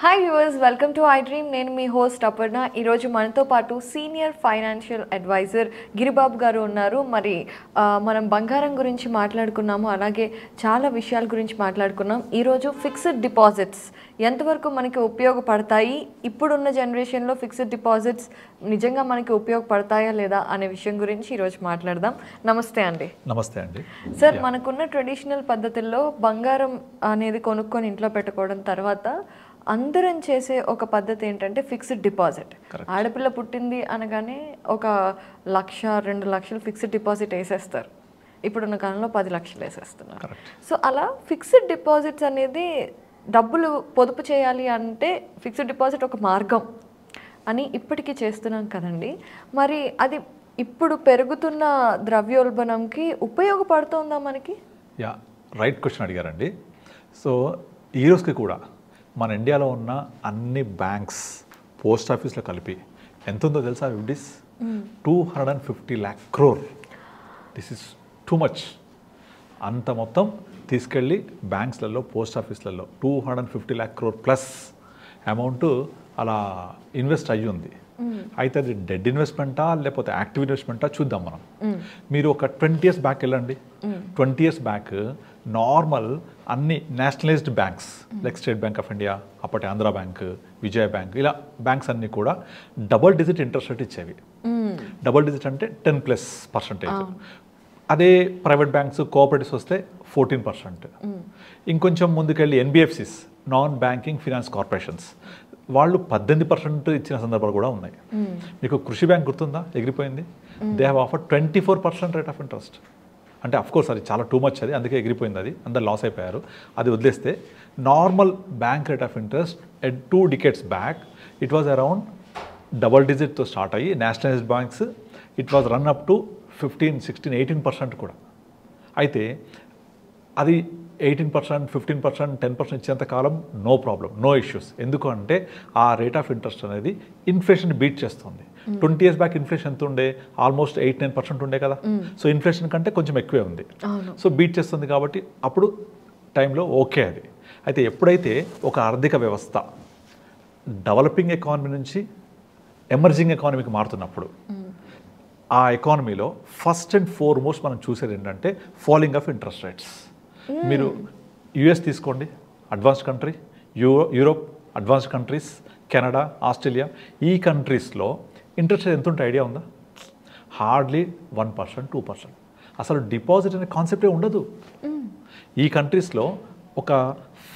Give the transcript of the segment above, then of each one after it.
Hi viewers, welcome to I dream. నేను మీ host Aparna. ఈరోజు మనతో పాటు సీనియర్ ఫైనాన్షియల్ అడ్వైజర్ గిరిబాబు గారు ఉన్నారు. మరి మనం బంగారం గురించి మాట్లాడుకున్నాము, అలాగే చాలా విషయాల గురించి మాట్లాడుకున్నాం. ఈరోజు ఫిక్స్డ్ డిపాజిట్స్ ఎంతవరకు మనకి ఉపయోగపడతాయి, ఇప్పుడున్న జనరేషన్లో ఫిక్స్డ్ డిపాజిట్స్ నిజంగా మనకి ఉపయోగపడతాయా లేదా అనే విషయం గురించి ఈరోజు మాట్లాడదాం. నమస్తే అండి. నమస్తే అండి. సార్, మనకున్న ట్రెడిషనల్ పద్ధతుల్లో బంగారం అనేది కొనుక్కొని ఇంట్లో పెట్టుకోవడం తర్వాత అందరం చేసే ఒక పద్ధతి ఏంటంటే ఫిక్స్డ్ డిపాజిట్. ఆడపిల్ల పుట్టింది అనగానే ఒక 1,00,000, 2,00,000 ఫిక్స్డ్ డిపాజిట్ వేసేస్తారు. ఇప్పుడున్న కాలంలో 10 లక్షలు వేసేస్తున్నారు. సో అలా ఫిక్స్డ్ డిపాజిట్స్ అనేది డబ్బులు పొదుపు చేయాలి అంటే ఫిక్స్డ్ డిపాజిట్ ఒక మార్గం అని ఇప్పటికీ చేస్తున్నాం కదండి. మరి అది ఇప్పుడు పెరుగుతున్న ద్రవ్యోల్బణంకి ఉపయోగపడుతుందా మనకి? యా, రైట్ క్వశ్చన్ అడిగారండి. సో ఈ రోజుకి కూడా మన ఇండియాలో ఉన్న అన్ని బ్యాంక్స్, పోస్ట్ ఆఫీస్లో కలిపి ఎంత ఉందో తెలుసా? It is 250 lakh crore. This is too much. అంత మొత్తం తీసుకెళ్ళి బ్యాంక్స్లలో, పోస్ట్ ఆఫీస్లలో 250 lakh crore ప్లస్ అమౌంట్ అలా ఇన్వెస్ట్ అయ్యి ఉంది. అయితే అది డెడ్ ఇన్వెస్ట్మెంటా లేకపోతే యాక్టివ్ ఇన్వెస్ట్మెంటా చూద్దాం మనం. మీరు ఒక 20 years బ్యాక్ వెళ్ళండి. 20 years బ్యాక్ నార్మల్ అన్ని nationalised banks like state bank of India, అప్పటి ఆంధ్ర బ్యాంక్, విజయ బ్యాంక్, ఇలా బ్యాంక్స్ అన్నీ కూడా డబుల్ డిజిట్ ఇంట్రెస్ట్ రేట్ ఇచ్చేవి. డబుల్ డిజిట్ అంటే 10+%. అదే ప్రైవేట్ బ్యాంక్స్, కోఆపరేటివ్స్ వస్తే 14%. ఇంకొంచెం ముందుకెళ్ళి NBFCs, non banking finance corporations, వాళ్ళు 18% ఇచ్చిన సందర్భాలు కూడా ఉన్నాయి. మీకు కృషి బ్యాంక్ గుర్తుందా? ఎగిరిపోయింది. They have offer 24% rate of interest. అంటే అఫ్కోర్స్ అది చాలా టూ మచ్, అది అందుకే ఎగిరిపోయింది. అది అందరు లాస్ అయిపోయారు. అది వదిలేస్తే normal bank rate of interest at 2 decades back it was around double డిజిట్తో స్టార్ట్ అయ్యి nationalised banks it was run up to 15, 16, 18% కూడా. అయితే అది 18%, 15%, 10% ఇచ్చేంత కాలం నో ప్రాబ్లం, నో ఇష్యూస్. ఎందుకు అంటే ఆ రేట్ ఆఫ్ ఇంట్రెస్ట్ అనేది ఇన్ఫ్లేషన్ బీట్ చేస్తుంది. 20 years బ్యాక్ ఇన్ఫ్లేషన్ ఎంత ఉండే? ఆల్మోస్ట్ 8-9% ఉండే కదా. సో ఇన్ఫ్లేషన్ కంటే కొంచెం ఎక్కువే ఉంది. సో బీట్ చేస్తుంది కాబట్టి అప్పుడు టైంలో ఓకే అది. అయితే ఎప్పుడైతే ఒక ఆర్థిక వ్యవస్థ డెవలపింగ్ ఎకానమీ నుంచి ఎమర్జింగ్ ఎకానమీకి మారుతున్నప్పుడు ఆ ఎకానమీలో ఫస్ట్ అండ్ ఫార్మోస్ట్ మనం చూసేది ఏంటంటే ఫాలింగ్ ఆఫ్ ఇంట్రెస్ట్ రేట్స్. మీరు యుఎస్ తీసుకోండి, advanced country, Europe advanced countries, Canada, Australia, ఈ కంట్రీస్లో ఇంట్రెస్ట్ రేట్ ఎంత ఉంటే ఐడియా ఉందా? హార్డ్లీ 1%, 2%. అసలు డిపాజిట్ అనే కాన్సెప్టే ఉండదు. ఈ కంట్రీస్లో ఒక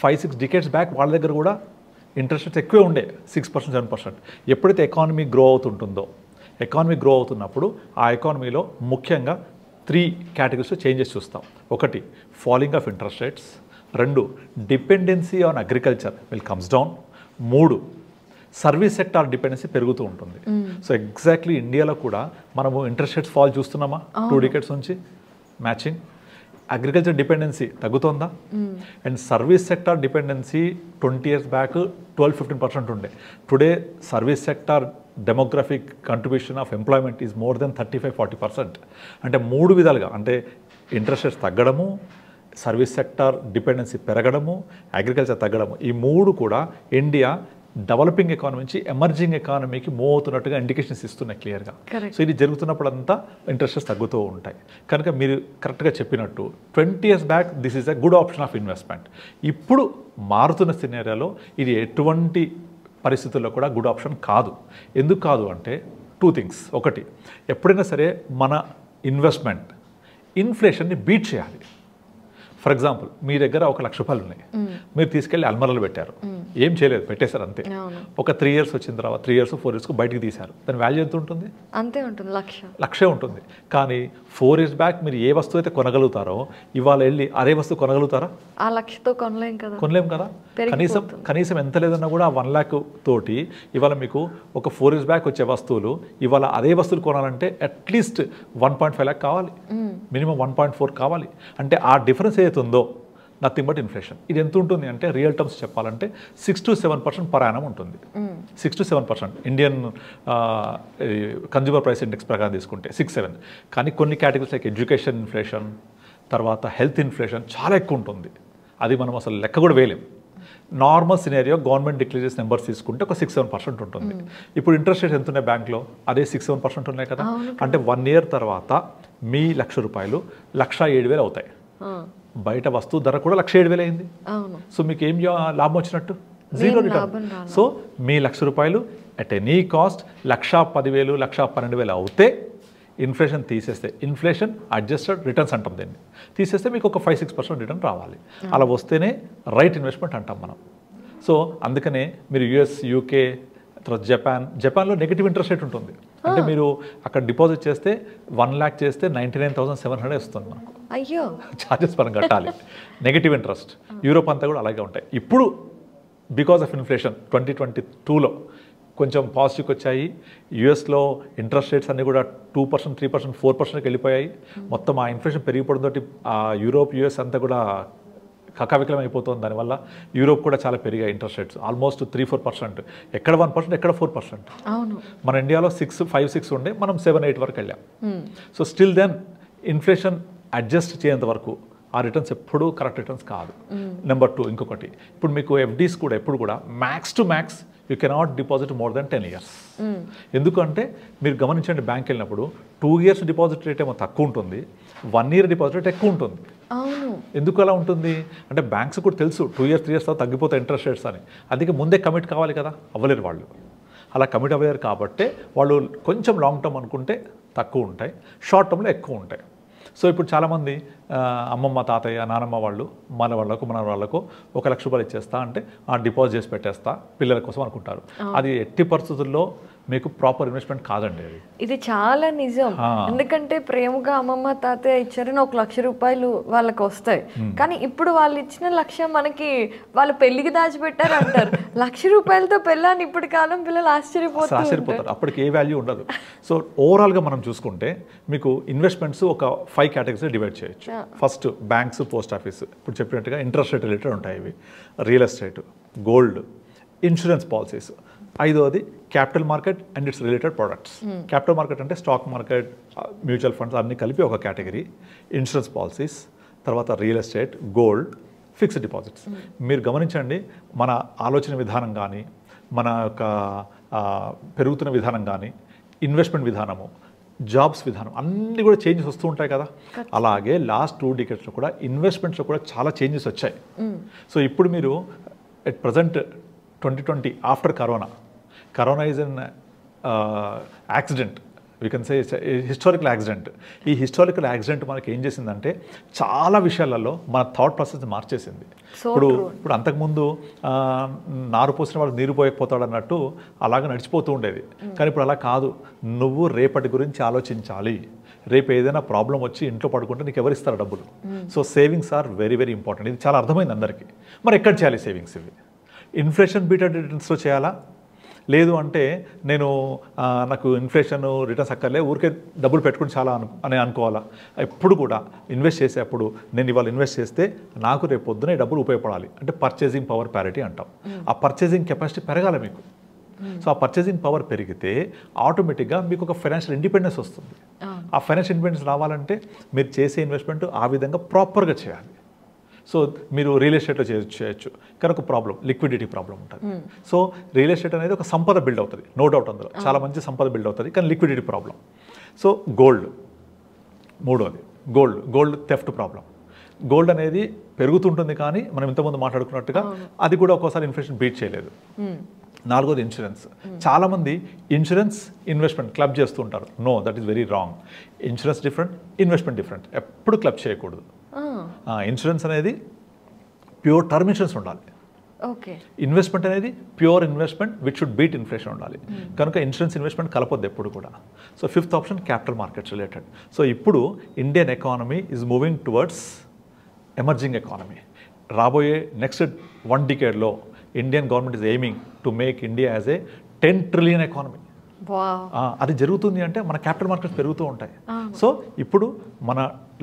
5-6 decades బ్యాక్ వాళ్ళ దగ్గర కూడా ఇంట్రెస్ట్ రేట్స్ ఎక్కువే ఉండే, 6%, 7%. ఎప్పుడైతే ఎకానమీ గ్రో అవుతుంటుందో, ఎకానమీ గ్రో అవుతున్నప్పుడు ఆ ఎకానమీలో ముఖ్యంగా 3 categories చేంజెస్ చూస్తాం. ఒకటి falling of interest rates, 2 dependency on agriculture will comes down, 3 service sector dependency పెరుగుతూ ఉంటుంది. సో ఎగ్జాక్ట్లీ ఇండియాలో కూడా మనము ఇంట్రెస్ట్ రేట్స్ ఫాల్ చూస్తున్నామా 2 decades నుంచి? మ్యాచింగ్. అగ్రికల్చర్ డిపెండెన్సీ తగ్గుతుందా? And service sector dependency 20 years back 12-15% ఉండే. Today service sector demographic contribution of employment is more than 35-40%. అంటే 3 విధాలుగా, అంటే ఇంట్రెస్ట్ రేట్స్ తగ్గడము, సర్వీస్ సెక్టార్ డిపెండెన్సీ పెరగడము, అగ్రికల్చర్ తగ్గడము, ఈ 3 కూడా ఇండియా డెవలపింగ్ ఎకానమీ నుంచి ఎమర్జింగ్ ఎకానమీకి మూవ్ అవుతున్నట్టుగా ఇండికేషన్స్ ఇస్తున్నాయి క్లియర్గా. సో ఇది జరుగుతున్నప్పుడు అంతా ఇంట్రెస్ట్ రేట్స్ తగ్గుతూ ఉంటాయి. కనుక మీరు కరెక్ట్గా చెప్పినట్టు 20 years back this is a good option of investment. ఇప్పుడు మారుతున్న సినారియోలో ఇది ఎటువంటి పరిస్థితుల్లో కూడా గుడ్ ఆప్షన్ కాదు. ఎందుకు కాదు అంటే 2 things. ఒకటి, ఎప్పుడైనా సరే మన ఇన్వెస్ట్మెంట్ ఇన్ఫ్లేషన్ని బీట్ చేయాలి. ఫర్ ఎగ్జాంపుల్, మీ దగ్గర 1,00,000 రూపాయలు ఉన్నాయి, మీరు తీసుకెళ్ళి అల్మరాలో పెట్టారు, ఏం చేయలేదు, పెట్టేశారు అంతే. ఒక 3 years వచ్చిన తర్వాత 3 years, 4 years బయటికి తీశారు, దాని వాల్యూ ఎంత ఉంటుంది? అంతే ఉంటుంది, 1,00,000 ఉంటుంది. కానీ 4 years బ్యాక్ మీరు ఏ వస్తువు అయితే కొనగలుగుతారో ఇవాళ వెళ్ళి అదే వస్తువు కొనగలుగుతారా? ఆ 1,00,000తో కొనలేం కదా. కనీసం ఎంత లేదన్నా కూడా 1 lakh తోటి ఇవాళ మీకు ఒక 4 years బ్యాక్ వచ్చే వస్తువులు ఇవాళ అదే వస్తువులు కొనాలంటే అట్లీస్ట్ 1.5 lakh కావాలి, మినిమం 1.4 కావాలి. అంటే ఆ డిఫరెన్స్ ఏదైతే ఉందో నథింగ్ బట్ ఇన్ఫ్లేషన్. ఇది ఎంత ఉంటుంది అంటే రియల్ టర్మ్స్ చెప్పాలంటే 6-7% పర్ యానం ఉంటుంది. 6-7% ఇండియన్ కన్జ్యూమర్ ప్రైస్ ఇండెక్స్ ప్రకారం తీసుకుంటే 6-7. కానీ కొన్ని కేటగిరీస్ లైక్ ఎడ్యుకేషన్ ఇన్ఫ్లేషన్, తర్వాత హెల్త్ ఇన్ఫ్లేషన్ చాలా ఎక్కువ ఉంటుంది. అది మనం అసలు లెక్క కూడా వేయలేం. నార్మల్ సినేరియో గవర్నమెంట్ డిక్లేర్ చేసిన నెంబర్స్ తీసుకుంటే ఒక 6-7% ఉంటుంది. ఇప్పుడు ఇంట్రెస్ట్ రేట్స్ ఎంత ఉన్నాయి బ్యాంక్లో? అదే 6-7% ఉన్నాయి కదా. అంటే 1 year తర్వాత మీ ₹1,00,000 1,07,000 అవుతాయి. బయట వస్తువు ధర కూడా 1,07,000 అయింది. సో మీకు ఏం లాభం వచ్చినట్టు? Zero return. So me ₹1,00,000 at any cost 1,10,000 1,12,000 అవుతే ఇన్ఫ్లేషన్ తీసేస్తే, ఇన్ఫ్లేషన్ అడ్జస్టెడ్ రిటర్న్స్ అంటాం దీన్ని, తీసేస్తే మీకు ఒక 5-6% రిటర్న్ రావాలి. అలా వస్తేనే రైట్ ఇన్వెస్ట్మెంట్ అంటాం మనం. సో అందుకనే మీరు యుఎస్, యూకే, తర్వాత జపాన్లో నెగిటివ్ ఇంట్రెస్ట్ రేట్ ఉంటుంది. అంటే మీరు అక్కడ డిపాజిట్ చేస్తే 1 lakh చేస్తే 99,700 వస్తుంది మనకు. అయ్యో, ఛార్జెస్ మనం కట్టాలి. Negative interest. యూరోప్ అంతా కూడా అలాగే ఉంటాయి. ఇప్పుడు బికాస్ ఆఫ్ ఇన్ఫ్లేషన్ 2022లో కొంచెం పాజిటివ్కి వచ్చాయి. యూఎస్లో ఇంట్రెస్ట్ రేట్స్ అన్నీ కూడా 2%, 3%, 4%కి వెళ్ళిపోయాయి. మొత్తం ఆ ఇన్ఫ్లేషన్ పెరిగిపోవడంతో ఆ యూరోప్, యూఎస్ అంతా కూడా కకావికలం అయిపోతుంది. దానివల్ల యూరోప్ కూడా చాలా పెరిగాయి ఇంట్రెస్ట్ రేట్స్, ఆల్మోస్ట్ 3-4%. ఎక్కడ 1%, ఎక్కడ 4%. అవును. మన ఇండియాలో 5-6 ఉండే, మనం 7-8 వరకు వెళ్ళాం. So still then inflation adjust చేయేంత వరకు ఆ రిటర్న్స్ ఎప్పుడూ కరెక్ట్ రిటర్న్స్ కాదు. నెంబర్ 2 ఇంకొకటి, ఇప్పుడు మీకు ఎఫ్డీస్ కూడా ఎప్పుడు కూడా max to max you cannot deposit more than 10 years. ఎందుకంటే మీరు గమనించండి, బ్యాంక్ వెళ్ళినప్పుడు 2 years డిపాజిట్ రేట్ ఏమో తక్కువ ఉంటుంది, 1 year డిపాజిట్ రేట్ ఎక్కువ ఉంటుంది. ఎందుకు అలా ఉంటుంది అంటే బ్యాంక్స్ కూడా తెలుసు 2 years 3 years తర్వాత తగ్గిపోతాయి ఇంట్రెస్ట్ రేట్స్ అని. అందుకే ముందే కమిట్ కావాలి కదా, అవ్వలేరు వాళ్ళు. అలా కమిట్ అవ్వలేరు కాబట్టి వాళ్ళు కొంచెం లాంగ్ టర్మ్ అనుకుంటే తక్కువ ఉంటాయి, షార్ట్ టర్మ్లో ఎక్కువ ఉంటాయి. సో ఇప్పుడు చాలామంది అమ్మమ్మ, తాతయ్య, నానమ్మ వాళ్ళు మన వాళ్ళకు 1,00,000 రూపాయలు ఇచ్చేస్తా అంటే డిపాజిట్ చేసి పెట్టేస్తా పిల్లల కోసం అనుకుంటారు. అది ఎట్టి పరిస్థితుల్లో మీకు ప్రాపర్ ఇన్వెస్ట్మెంట్ కాదండి అది. ఇది చాలా నిజం. ఎందుకంటే ప్రేమగా అమ్మమ్మ, తాతయ్య ఇచ్చారని 1,00,000 రూపాయలు వాళ్ళకి వస్తాయి. కానీ ఇప్పుడు వాళ్ళు ఇచ్చిన 1,00,000 మనకి వాళ్ళు పెళ్లికి దాచిపెట్టారు అంటారు. 1,00,000 రూపాయలతో పెళ్ళాన్ని ఇప్పుడు కాలం పిల్లలు ఆశ్చర్యపోతారు. అప్పటికి ఏ వాల్యూ ఉండదు. సో ఓవరాల్గా మనం చూసుకుంటే మీకు ఇన్వెస్ట్మెంట్స్ ఒక 5 categories డివైడ్ చేయొచ్చు. ఫస్ట్ బ్యాంక్స్, పోస్ట్ ఆఫీస్, ఇప్పుడు చెప్పినట్టుగా ఇంట్రెస్ట్ రేట్ రిలేటెడ్ ఉంటాయి ఇవి, real estate, gold, insurance policies. 5వది capital market and its related products. Capital market అంటే స్టాక్ మార్కెట్, మ్యూచువల్ ఫండ్స్ అన్నీ కలిపి ఒక కేటగిరీ. ఇన్సూరెన్స్ పాలసీస్, తర్వాత real estate, gold, fixed deposits. మీరు గమనించండి, మన ఆలోచన విధానం కానీ, మన యొక్క పెరుగుతున్న విధానం కానీ, ఇన్వెస్ట్మెంట్ విధానము, జాబ్స్ విధానం అన్నీ కూడా చేంజెస్ వస్తూ ఉంటాయి కదా. అలాగే లాస్ట్ 2 decades కూడా ఇన్వెస్ట్మెంట్స్లో కూడా చాలా చేంజెస్ వచ్చాయి. సో ఇప్పుడు మీరు at present 2020 after corona is an accident, we can say historical accident. ఈ హిస్టారికల్ యాక్సిడెంట్ మనకి ఏం చేసిందంటే చాలా విషయాలలో మన థాట్ ప్రాసెస్ మార్చేసింది. ఇప్పుడు అంతకుముందు నారు పోసిన వాళ్ళు నీరు పోయకపోతాడు అన్నట్టు అలాగ నడిచిపోతూ ఉండేది. కానీ ఇప్పుడు అలా కాదు, నువ్వు రేపటి గురించి ఆలోచించాలి. రేపు ఏదైనా ప్రాబ్లం వచ్చి ఇంట్లో పడుకుంటే నీకు ఎవరు ఇస్తారు డబ్బులు? So savings are very very important. ఇది చాలా అర్థమైంది అందరికీ. మరి ఎక్కడ చేయాలి సేవింగ్స్? ఇవి ఇన్ఫ్లేషన్ బీటెడ్ రిటర్న్స్లో చేయాలా? లేదు అంటే నేను నాకు ఇన్ఫ్లేషన్ రిటర్న్స్ అక్కర్లే, ఊరికే డబ్బులు పెట్టుకుని చాలా అని అనుకోవాలా? ఎప్పుడు కూడా ఇన్వెస్ట్ చేసేప్పుడు నేను ఇవాళ ఇన్వెస్ట్ చేస్తే నాకు రేపు పొద్దునే డబ్బులు ఉపయోగపడాలి అంటే పర్చేసింగ్ పవర్ ప్యారిటీ అంటాం. ఆ పర్చేసింగ్ కెపాసిటీ పెరగాలి మీకు. సో ఆ పర్చేసింగ్ పవర్ పెరిగితే ఆటోమేటిక్గా మీకు ఒక ఫైనాన్షియల్ ఇండిపెండెన్స్ వస్తుంది. ఆ ఫైనాన్షియల్ ఇండిపెండెన్స్ రావాలంటే మీరు చేసే ఇన్వెస్ట్మెంట్ ఆ విధంగా ప్రాపర్గా చేయాలి. సో మీరు రియల్ ఎస్టేట్లో చేయొచ్చు, కానీ ఒక ప్రాబ్లం, లిక్విడిటీ ప్రాబ్లం ఉంటుంది. సో రియల్ ఎస్టేట్ అనేది ఒక సంపద బిల్డ్ అవుతుంది, నో డౌట్, అందులో చాలా మంచి సంపద బిల్డ్ అవుతుంది, కానీ లిక్విడిటీ ప్రాబ్లం. సో గోల్డ్, మూడోది గోల్డ్ థెఫ్ట్ ప్రాబ్లం. గోల్డ్ అనేది పెరుగుతుంటుంది కానీ మనం ఇంతకుముందు మాట్లాడుకున్నట్టుగా అది కూడా ఒక్కోసారి ఇన్ఫ్లేషన్ బీట్ చేయలేదు. 4వది ఇన్సూరెన్స్. చాలామంది ఇన్సూరెన్స్ ఇన్వెస్ట్మెంట్ క్లబ్ చేస్తూ ఉంటారు. No, that is very wrong. Insurance different, investment different. ఎప్పుడు క్లబ్ చేయకూడదు. ఇన్సూరెన్స్ అనేది ప్యూర్ టర్మ్ ఇన్సూరెన్స్ ఉండాలి. ఇన్వెస్ట్మెంట్ అనేది pure investment which should beat inflation ఉండాలి. కనుక ఇన్సూరెన్స్ ఇన్వెస్ట్మెంట్ కలపొద్దు ఎప్పుడు కూడా. So 5th option capital markets related. So ఇప్పుడు Indian economy is moving towards emerging economy. రాబోయే next 1 decade Indian government is aiming to make India as a 10 trillion economy. అది జరుగుతుంది అంటే మన క్యాపిటల్ మార్కెట్స్ పెరుగుతూ ఉంటాయి. సో ఇప్పుడు మన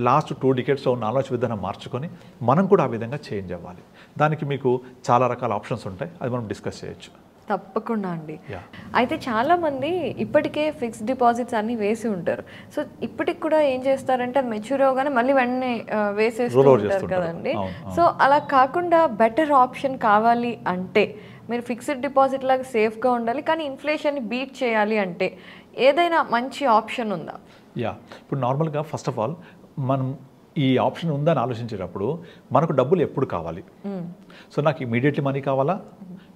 లాస్ట్ 2 decades ఉన్న ఆలోచన విధానం మార్చుకొని మనం కూడా ఆ విధంగా చేంజ్ అవ్వాలి. దానికి మీకు చాలా రకాల ఆప్షన్స్ ఉంటాయి, అది మనం డిస్కస్ చేయొచ్చు. తప్పకుండా అండి. Yeah. అయితే చాలా మంది ఇప్పటికే ఫిక్స్డ్ డిపాజిట్స్ అన్ని వేసి ఉంటారు. సో ఇప్పటికి కూడా ఏం చేస్తారంటే అది మెచ్యూర్ అవగానే మళ్ళీ వెంటనే వేసేస్తూ Roll over ఉంటారు చేస్తుంటారు. కదండి. అవును. సో అలా కాకుండా బెటర్ ఆప్షన్ కావాలి అంటే మీరు ఫిక్స్డ్ డిపాజిట్ లాగా సేఫ్గా ఉండాలి కానీ ఇన్ఫ్లేషన్ని బీట్ చేయాలి అంటే ఏదైనా మంచి ఆప్షన్ ఉందా? యా, ఇప్పుడు నార్మల్గా ఫస్ట్ ఆఫ్ ఆల్ మనం ఈ ఆప్షన్ ఉందని ఆలోచించేటప్పుడు మనకు డబ్బులు ఎప్పుడు కావాలి? సో నాకు ఇమీడియట్లీ మనీ కావాలా,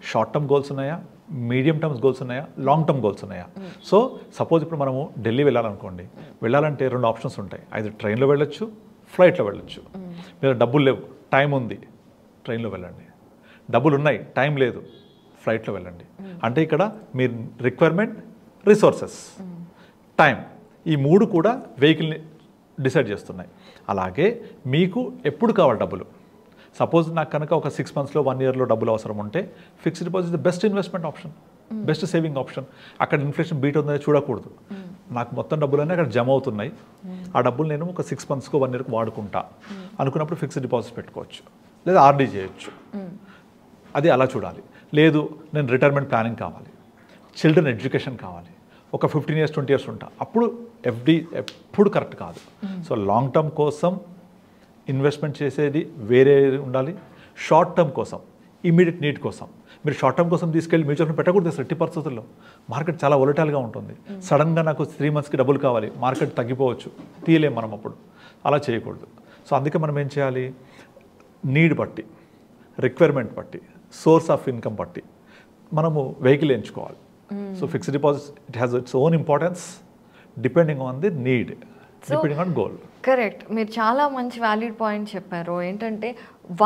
షార్ట్ టర్మ్ గోల్స్ ఉన్నాయా, మీడియం టర్మ్స్ గోల్స్ ఉన్నాయా, లాంగ్ టర్మ్ గోల్స్ ఉన్నాయా? సో సపోజ్ ఇప్పుడు మనము ఢిల్లీ వెళ్ళాలనుకోండి, వెళ్ళాలంటే 2 ఆప్షన్స్ ఉంటాయి. ఐదు ట్రైన్లో వెళ్ళొచ్చు, ఫ్లైట్లో వెళ్ళొచ్చు. మీరు డబ్బులు లేవు, టైం ఉంది, ట్రైన్లో వెళ్ళండి. డబ్బులు ఉన్నాయి, టైం లేదు, ఫ్లైట్లో వెళ్ళండి. అంటే ఇక్కడ మీ రిక్వైర్మెంట్, రిసోర్సెస్, టైం, ఈ 3 కూడా వెహికల్ని డిసైడ్ చేస్తున్నాయి. అలాగే మీకు ఎప్పుడు కావాలి డబ్బులు? సపోజ్ నాకు కనుక ఒక 6 మంత్స్లో 1 ఇయర్లో డబ్బులు అవసరం ఉంటే fixed deposit the best investment option, best saving option. అక్కడ ఇన్ఫ్లేషన్ బీట్ ఉందని చూడకూడదు. నాకు మొత్తం డబ్బులన్నీ అక్కడ జమ అవుతున్నాయి, ఆ డబ్బులు నేను ఒక 6 మంత్స్కో 1 ఇయర్కి వాడుకుంటా అనుకున్నప్పుడు ఫిక్స్డ్ డిపాజిట్ పెట్టుకోవచ్చు, లేదా ఆర్డీ చేయొచ్చు. అది అలా చూడాలి. లేదు నేను రిటైర్మెంట్ ప్లానింగ్ కావాలి, చిల్డ్రన్ ఎడ్యుకేషన్ కావాలి, ఒక 15 ఇయర్స్ 20 ఇయర్స్ ఉంటా, అప్పుడు ఎఫ్డి ఎప్పుడు కరెక్ట్ కాదు. సో లాంగ్ టర్మ్ కోసం ఇన్వెస్ట్మెంట్ చేసేది వేరే ఉండాలి, షార్ట్ టర్మ్ కోసం, ఇమీడియట్ నీడ్ కోసం. మీరు షార్ట్ టర్మ్ కోసం తీసుకెళ్ళి మ్యూచువల్ ఫండ్ పెట్టకూడదు అసలు ఎట్టి పరిస్థితుల్లో. మార్కెట్ చాలా వొలటైల్గా ఉంటుంది. సడన్గా నాకు 3 మంత్స్కి డబ్బులు కావాలి, మార్కెట్ తగ్గిపోవచ్చు, తీయలేం మనం అప్పుడు. అలా చేయకూడదు. సో అందుకే మనం ఏం చేయాలి? నీడ్ బట్టి, రిక్వైర్మెంట్ బట్టి, సోర్స్ ఆఫ్ ఇన్కమ్ బట్టి మనము వెహికల్ ఎంచుకోవాలి. So fixed deposit it has its own importance depending on the need, depending on goal. Correct, మీరు చాలా మంచి వ్యాలిడ్ పాయింట్ చెప్పారు. ఏంటంటే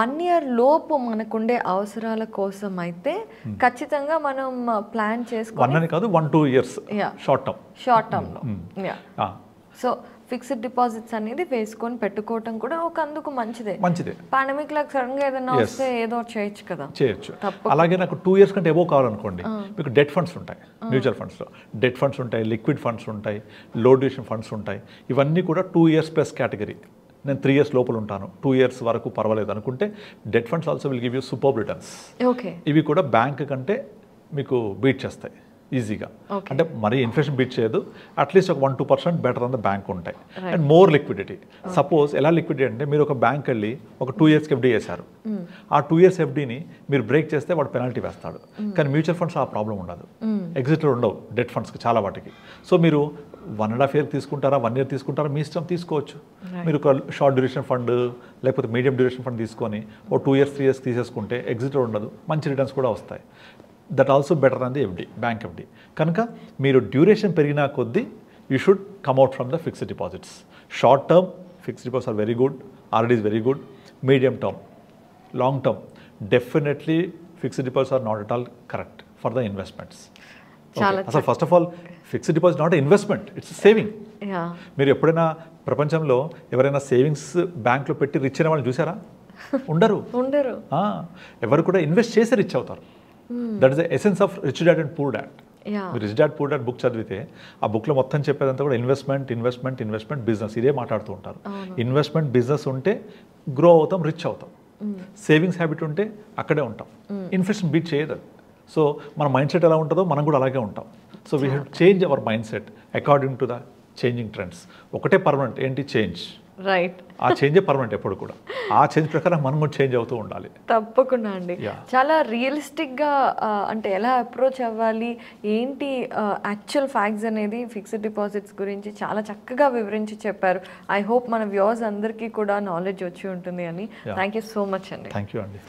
1 ఇయర్ లోపు మనకుండే అవసరాల కోసం అయితే ఖచ్చితంగా మనం ప్లాన్ చేసుకొని 1 అని కాదు 1-2 ఇయర్స్ షార్ట్ టర్మ్లో సో ఫిక్స్డ్ డిపాజిట్స్ అనేది వేసుకొని పెట్టుకోవటం కూడా ఒక అందుకు మంచిదే. పాండమిక్ లాగా సడన్గా ఏదైనా వస్తే ఏదో చేయొచ్చు కదా. చేయొచ్చు. అలాగే నాకు 2 ఇయర్స్ కంటే ఎబో కావాలనుకోండి, మీకు డెట్ ఫండ్స్ ఉంటాయి, మ్యూచువల్ ఫండ్స్లో డెట్ ఫండ్స్ ఉంటాయి, లిక్విడ్ ఫండ్స్ ఉంటాయి, లో డ్యూరేషన్ ఫండ్స్ ఉంటాయి. ఇవన్నీ కూడా 2 ఇయర్స్ ప్లస్ కేటగిరీ. నేను 3 ఇయర్స్ లోపల ఉంటాను, 2 ఇయర్స్ వరకు పర్వాలేదు అనుకుంటే debt funds also will give you super returns. ఇవి కూడా బ్యాంక్ కంటే మీకు బీట్ చేస్తాయి ఈజీగా. అంటే మరీ ఇన్ఫ్లేషన్ బీట్ చేయదు, అట్లీస్ట్ ఒక 1-2% బెటర్ అన్ ద బ్యాంక్ ఉంటాయి. And more liquidity. సపోజ్ ఎలా లిక్విడిటీ అంటే మీరు ఒక బ్యాంక్ వెళ్ళి ఒక 2 ఇయర్స్కి ఎఫ్డీ చేశారు, ఆ 2 ఇయర్స్ ఎఫ్డీని మీరు బ్రేక్ చేస్తే వాడు పెనాల్టీ వేస్తాడు. కానీ మ్యూచువల్ ఫండ్స్ ఆ ప్రాబ్లం ఉండదు, ఎగ్జిట్లు ఉండవు డెట్ ఫండ్స్కి చాలా వాటికి. సో మీరు 1.5 ఇయర్ తీసుకుంటారా, 1 ఇయర్ తీసుకుంటారా, మీ ఇష్టం తీసుకోవచ్చు. మీరు ఒక షార్ట్ డ్యూరేషన్ ఫండ్ లేకపోతే మీడియం డ్యూరేషన్ ఫండ్ తీసుకొని ఓ 2 ఇయర్స్ 3 ఇయర్స్ తీసేసుకుంటే ఎగ్జిట్ ఉండదు, మంచి రిటర్న్స్ కూడా వస్తాయి. That also better on the FD, bank FD. కనుక మీరు డ్యూరేషన్ పెరిగినా కొద్దీ you should come out from the fixed deposits. Short term fixed deposits are very good, RD is very good. Medium term, long term definitely fixed deposits are not at all correct for the investments. అసలు first of all fixed deposit not investment, it's saving. మీరు ఎప్పుడైనా ప్రపంచంలో ఎవరైనా savings బ్యాంక్లో పెట్టి rich అయిన వాళ్ళు చూసారా? ఉండరు. ఎవరు కూడా ఇన్వెస్ట్ చేసి రిచ్ అవుతారు. That is the essence of rich dad and poor dad. మీరు rich dad poor dad book చదివితే ఆ బుక్లో మొత్తం చెప్పేదంతా కూడా ఇన్వెస్ట్మెంట్ బిజినెస్ ఇదే మాట్లాడుతూ ఉంటారు. ఇన్వెస్ట్మెంట్ బిజినెస్ ఉంటే గ్రో అవుతాం, రిచ్ అవుతాం. సేవింగ్స్ హ్యాబిట్ ఉంటే అక్కడే ఉంటాం. ఇన్ఫ్లేషన్ బీట్ చేయదు. సో మన మైండ్ సెట్ ఎలా ఉంటుందో మనం కూడా అలాగే ఉంటాం. So we have change our mind set according to the changing trends. ఒకటే పర్మనెంట్ ఏంటి? చేంజ్. రైట్, ఆ చేంజే పర్మనెంట్ ఎప్పుడు కూడా. ఆ చేంజ్ ప్రకారం మనం కూడా చేంజ్ అవుతూ ఉండాలి. తప్పకుండా అండి. చాలా రియలిస్టిక్గా అంటే ఎలా అప్రోచ్ అవ్వాలి, ఏంటి యాక్చువల్ ఫ్యాక్ట్స్ అనేది ఫిక్స్డ్ డిపాజిట్స్ గురించి చాలా చక్కగా వివరించి చెప్పారు. ఐ హోప్ మన వ్యూవర్స్ అందరికీ కూడా నాలెడ్జ్ వచ్చి ఉంటుంది అని. థ్యాంక్ యూ సో మచ్ అండి. థ్యాంక్ యూ అండి.